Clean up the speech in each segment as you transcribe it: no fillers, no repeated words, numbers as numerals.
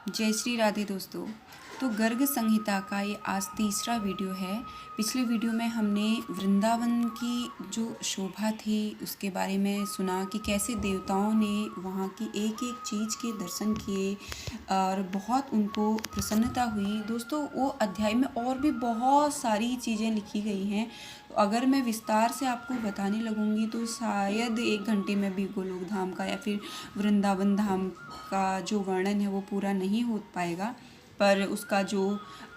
जय श्री राधे दोस्तों। तो गर्ग संहिता का ये आज तीसरा वीडियो है। पिछले वीडियो में हमने वृंदावन की जो शोभा थी उसके बारे में सुना कि कैसे देवताओं ने वहाँ की एक एक चीज़ के दर्शन किए और बहुत उनको प्रसन्नता हुई। दोस्तों वो अध्याय में और भी बहुत सारी चीज़ें लिखी गई हैं। तो अगर मैं विस्तार से आपको बताने लगूँगी तो शायद 1 घंटे में भी गोलोक धाम का या फिर वृंदावन धाम का जो वर्णन है वो पूरा नहीं हो पाएगा। पर उसका जो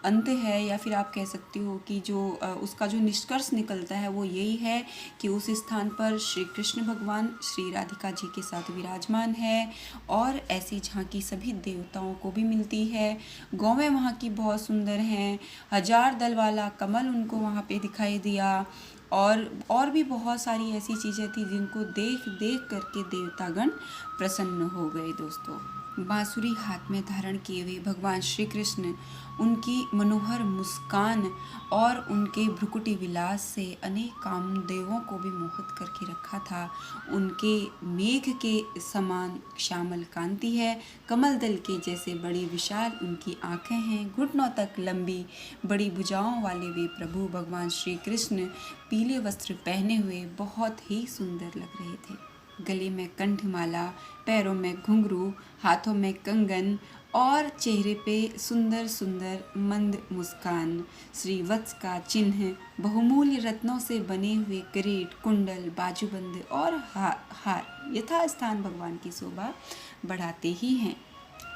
अंत है या फिर आप कह सकते हो कि जो उसका जो निष्कर्ष निकलता है वो यही है कि उस स्थान पर श्री कृष्ण भगवान श्री राधिका जी के साथ विराजमान है और ऐसी झांकी सभी देवताओं को भी मिलती है। गौवें वहाँ की बहुत सुंदर हैं। 1000 दल वाला कमल उनको वहाँ पे दिखाई दिया और भी बहुत सारी ऐसी चीज़ें थी जिनको देख देख करके देवतागण प्रसन्न हो गए। दोस्तों बांसुरी हाथ में धारण किए हुए भगवान श्री कृष्ण उनकी मनोहर मुस्कान और उनके भ्रुकुटी विलास से अनेक कामदेवों को भी मोहित करके रखा था। उनके मेघ के समान श्यामल कांति है, कमल दल के जैसे बड़ी विशाल उनकी आंखें हैं, घुटनों तक लंबी बड़ी भुजाओं वाले वे प्रभु भगवान श्री कृष्ण पीले वस्त्र पहने हुए बहुत ही सुंदर लग रहे थे। गले में कंठमाला, पैरों में घुंघरू, हाथों में कंगन और चेहरे पे सुंदर सुंदर मंद मुस्कान, श्री वत्स का चिन्ह, बहुमूल्य रत्नों से बने हुए किरीट, कुंडल, बाजूबंद और हार यथास्थान भगवान की शोभा बढ़ाते ही हैं।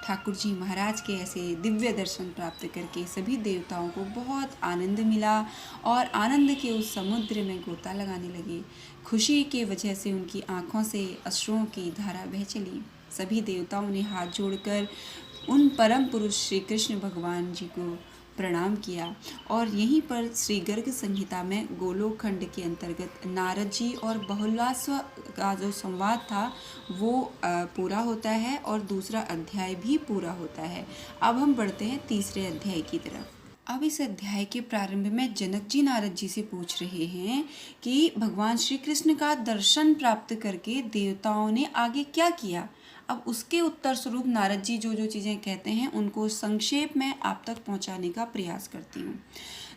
ठाकुर जी महाराज के ऐसे दिव्य दर्शन प्राप्त करके सभी देवताओं को बहुत आनंद मिला और आनंद के उस समुद्र में गोता लगाने लगे। खुशी के वजह से उनकी आँखों से अश्रुओं की धारा बह चली। सभी देवताओं ने हाथ जोड़कर उन परम पुरुष श्री कृष्ण भगवान जी को प्रणाम किया और यहीं पर श्री गर्ग संहिता में गोलोक खंड के अंतर्गत नारद जी और बहुलास्व का जो संवाद था वो पूरा होता है और दूसरा अध्याय भी पूरा होता है। अब हम बढ़ते हैं तीसरे अध्याय की तरफ। अब इस अध्याय के प्रारंभ में जनक जी नारद जी से पूछ रहे हैं कि भगवान श्री कृष्ण का दर्शन प्राप्त करके देवताओं ने आगे क्या किया। अब उसके उत्तर स्वरूप नारद जी जो जो चीज़ें कहते हैं उनको संक्षेप में आप तक पहुंचाने का प्रयास करती हूँ।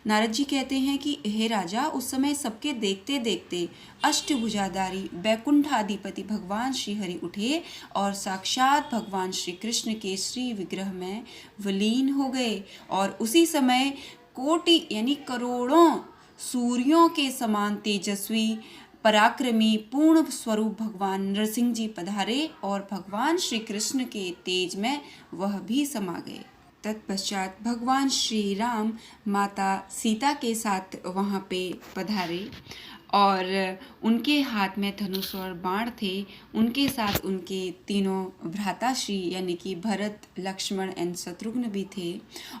नारद जी कहते हैं कि हे राजा, उस समय सबके देखते देखते अष्टभुजाधारी बैकुंठाधिपति भगवान श्री हरि उठे और साक्षात भगवान श्री कृष्ण के श्री विग्रह में विलीन हो गए और उसी समय कोटि यानी करोड़ों सूर्यों के समान तेजस्वी पराक्रमी पूर्ण स्वरूप भगवान नरसिंह जी पधारे और भगवान श्री कृष्ण के तेज में वह भी समा गए। तत्पश्चात भगवान श्री राम माता सीता के साथ वहाँ पे पधारे और उनके हाथ में धनुष और बाण थे। उनके साथ उनके तीनों भ्राताश्री यानी कि भरत, लक्ष्मण एंड शत्रुघ्न भी थे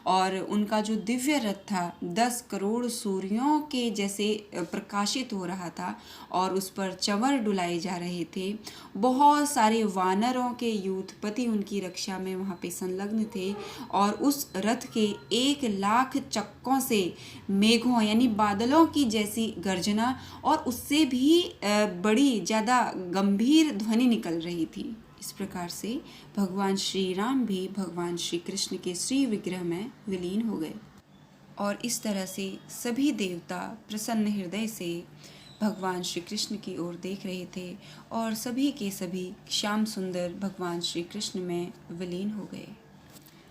और उनका जो दिव्य रथ था 10 करोड़ सूर्यों के जैसे प्रकाशित हो रहा था और उस पर चंवर डुलाए जा रहे थे। बहुत सारे वानरों के यूथपति उनकी रक्षा में वहाँ पे संलग्न थे और उस रथ के 1,00,000 चक्कों से मेघों यानी बादलों की जैसी गर्जना और उससे भी बड़ी ज़्यादा गंभीर ध्वनि निकल रही थी। इस प्रकार से भगवान श्री राम भी भगवान श्री कृष्ण के श्री विग्रह में विलीन हो गए और इस तरह से सभी देवता प्रसन्न हृदय से भगवान श्री कृष्ण की ओर देख रहे थे और सभी के सभी श्याम सुंदर भगवान श्री कृष्ण में विलीन हो गए।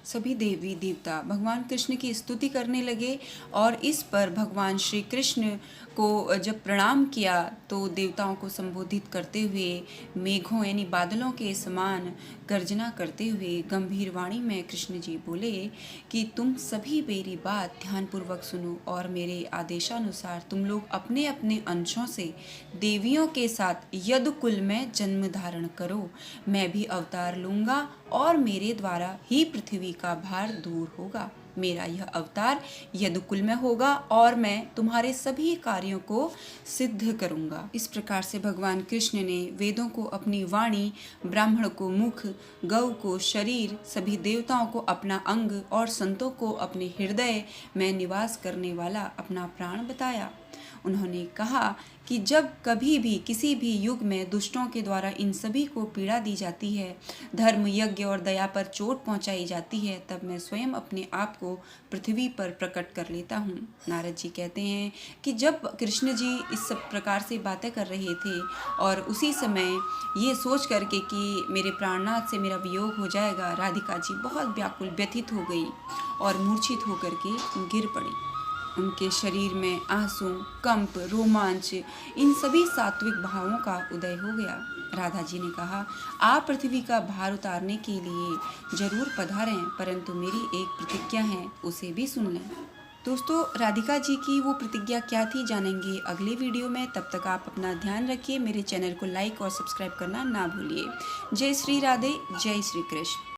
सभी देवी देवता भगवान कृष्ण की स्तुति करने लगे और इस पर भगवान श्री कृष्ण को जब प्रणाम किया तो देवताओं को संबोधित करते हुए मेघों यानी बादलों के समान गर्जना करते हुए गंभीर वाणी में कृष्ण जी बोले कि तुम सभी मेरी बात ध्यानपूर्वक सुनो और मेरे आदेशानुसार तुम लोग अपने अपने अंशों से देवियों के साथ यदुकुल में जन्म धारण करो। मैं भी अवतार लूँगा और मेरे द्वारा ही पृथ्वी का भार दूर होगा। मेरा यह अवतार यदुकुल में होगा और मैं तुम्हारे सभी कार्यों को सिद्ध करूंगा। इस प्रकार से भगवान कृष्ण ने वेदों को अपनी वाणी, ब्राह्मण को मुख, गौ को शरीर, सभी देवताओं को अपना अंग और संतों को अपने हृदय में निवास करने वाला अपना प्राण बताया। उन्होंने कहा कि जब कभी भी किसी भी युग में दुष्टों के द्वारा इन सभी को पीड़ा दी जाती है, धर्म, यज्ञ और दया पर चोट पहुंचाई जाती है, तब मैं स्वयं अपने आप को पृथ्वी पर प्रकट कर लेता हूँ। नारद जी कहते हैं कि जब कृष्ण जी इस सब प्रकार से बातें कर रहे थे और उसी समय ये सोच करके कि मेरे प्राणनाथ से मेरा वियोग हो जाएगा, राधिका जी बहुत व्याकुल व्यथित हो गई और मूर्छित होकर के गिर पड़ी। उनके शरीर में आंसू, कंप, रोमांच, इन सभी सात्विक भावों का उदय हो गया। राधा जी ने कहा, आप पृथ्वी का भार उतारने के लिए जरूर पधारें, परंतु मेरी एक प्रतिज्ञा है, उसे भी सुन लें। दोस्तों, राधिका जी की वो प्रतिज्ञा क्या थी जानेंगे अगले वीडियो में। तब तक आप अपना ध्यान रखिए, मेरे चैनल को लाइक और सब्सक्राइब करना ना भूलिए। जय श्री राधे, जय श्री कृष्ण।